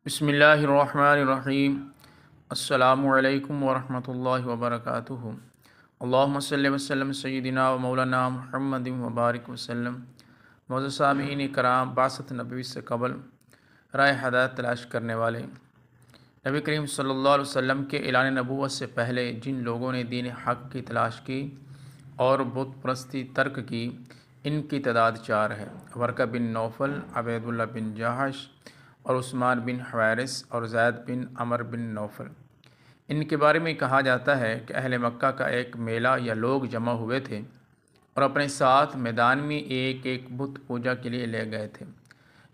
بسم اللہ الرحمن الرحیم۔ السلام علیکم ورحمۃ اللہ وبرکاتہ۔ اللہم صلی وسلم سیدنا و مولانا محمد وبارک وسلم۔ معزز سامعین کرام، بعثت نبوی سے قبل راہ ہدایت تلاش کرنے والے، نبی کریم صلی اللہ علیہ وسلم کے اعلان نبوت سے پہلے جن لوگوں نے دین حق کی تلاش کی اور بت پرستی ترک کی، ان کی تعداد 4 ہے۔ ورقہ بن نوفل، عبید اللہ بن جہش اور عثمان بن حویرث اور زید بن عمر بن نوفل۔ ان کے بارے میں کہا جاتا ہے کہ اہل مکہ کا ایک میلہ یا لوگ جمع ہوئے تھے اور اپنے ساتھ میدان میں ایک ایک بت پوجا کے لیے لے گئے تھے۔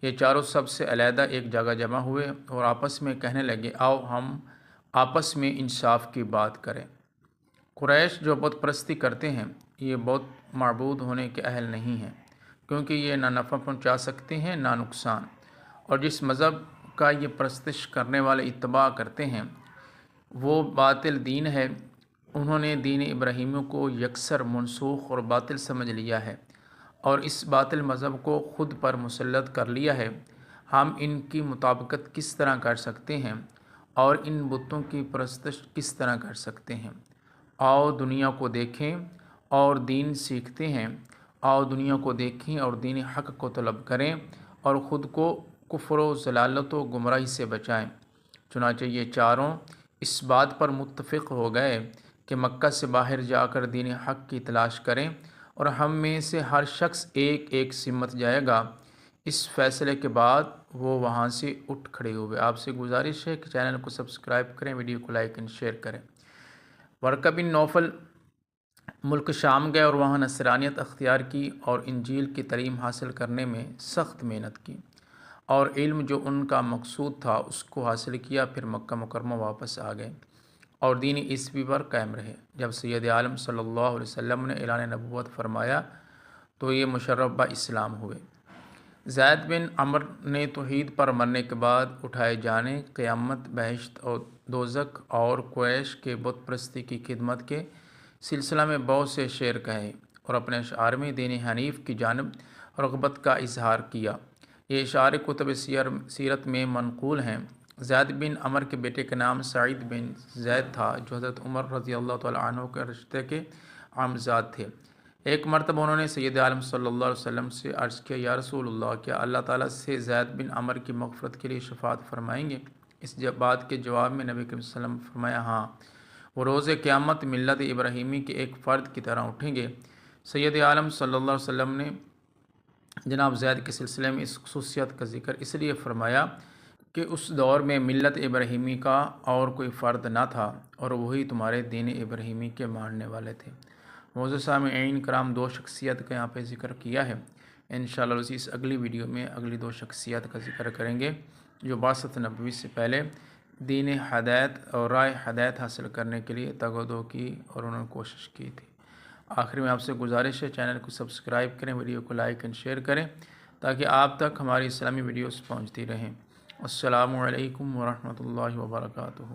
یہ چاروں سب سے علیحدہ ایک جگہ جمع ہوئے اور آپس میں کہنے لگے، آؤ ہم آپس میں انصاف کی بات کریں۔ قریش جو بت پرستی کرتے ہیں، یہ بت معبود ہونے کے اہل نہیں ہیں، کیونکہ یہ نہ نفع پہنچا سکتے ہیں نہ نقصان، اور جس مذہب کا یہ پرستش کرنے والے اتباع کرتے ہیں وہ باطل دین ہے۔ انہوں نے دین ابراہیمی کو یکسر منسوخ اور باطل سمجھ لیا ہے اور اس باطل مذہب کو خود پر مسلط کر لیا ہے۔ ہم ان کی مطابقت کس طرح کر سکتے ہیں اور ان بتوں کی پرستش کس طرح کر سکتے ہیں؟ آؤ دنیا کو دیکھیں اور دین سیکھتے ہیں۔ آؤ دنیا کو دیکھیں اور دین حق کو طلب کریں اور خود کو کفر و ضلالت و گمراہی سے بچائیں۔ چنانچہ یہ چاروں اس بات پر متفق ہو گئے کہ مکہ سے باہر جا کر دین حق کی تلاش کریں اور ہم میں سے ہر شخص ایک ایک سمت جائے گا۔ اس فیصلے کے بعد وہ وہاں سے اٹھ کھڑے ہوئے۔ آپ سے گزارش ہے کہ چینل کو سبسکرائب کریں، ویڈیو کو لائک اینڈ شیئر کریں۔ ورقہ بن نوفل ملک شام گئے اور وہاں نصرانیت اختیار کی اور انجیل کی تعلیم حاصل کرنے میں سخت محنت کی اور علم جو ان کا مقصود تھا اس کو حاصل کیا۔ پھر مکہ مکرمہ واپس آ گئے اور دین عیسوی پر قائم رہے۔ جب سید عالم صلی اللہ علیہ وسلم نے اعلان نبوت فرمایا تو یہ مشرف اسلام ہوئے۔ زید بن عمر نے توحید پر مرنے کے بعد اٹھائے جانے، قیامت، بہشت اور دوزخ اور قریش کے بت پرستی کی خدمت کے سلسلہ میں بہت سے شعر کہے اور اپنے اشعار میں دین حنیف کی جانب رغبت کا اظہار کیا۔ یہ اشعار کتب سیرت میں منقول ہیں۔ زید بن عمر کے بیٹے کا نام سعید بن زید تھا جو حضرت عمر رضی اللہ تعالیٰ عنہ کے رشتے کے عمزاد تھے۔ ایک مرتبہ انہوں نے سید عالم صلی اللہ علیہ وسلم سے عرض کیا، یا رسول اللہ، کیا اللہ تعالیٰ سے زید بن عمر کی مغفرت کے لیے شفاعت فرمائیں گے؟ اس بات کے جواب میں نبی کریم صلی اللہ علیہ وسلم فرمایا، ہاں، وہ روز قیامت ملت ابراہیمی کے ایک فرد کی طرح اٹھیں گے۔ سید عالم صلی اللہ علیہ وسلم نے جناب زید کے سلسلے میں اس خصوصیت کا ذکر اس لیے فرمایا کہ اس دور میں ملت ابراہیمی کا اور کوئی فرد نہ تھا اور وہی تمہارے دین ابراہیمی کے ماننے والے تھے۔ معزز سامعین کرام، 2 شخصیت کا یہاں پہ ذکر کیا ہے۔ انشاءاللہ اس اگلی ویڈیو میں اگلی 2 شخصیت کا ذکر کریں گے جو بعثت نبوی سے پہلے دین ہدایت اور راہ ہدایت حاصل کرنے کے لیے تگ و دو کی اور انہوں نے کوشش کی تھی۔ آخر میں آپ سے گزارش ہے چینل کو سبسکرائب کریں، ویڈیو کو لائک اینڈ شیئر کریں تاکہ آپ تک ہماری اسلامی ویڈیوز پہنچتی رہیں۔ السلام علیکم ورحمۃ اللہ وبرکاتہ۔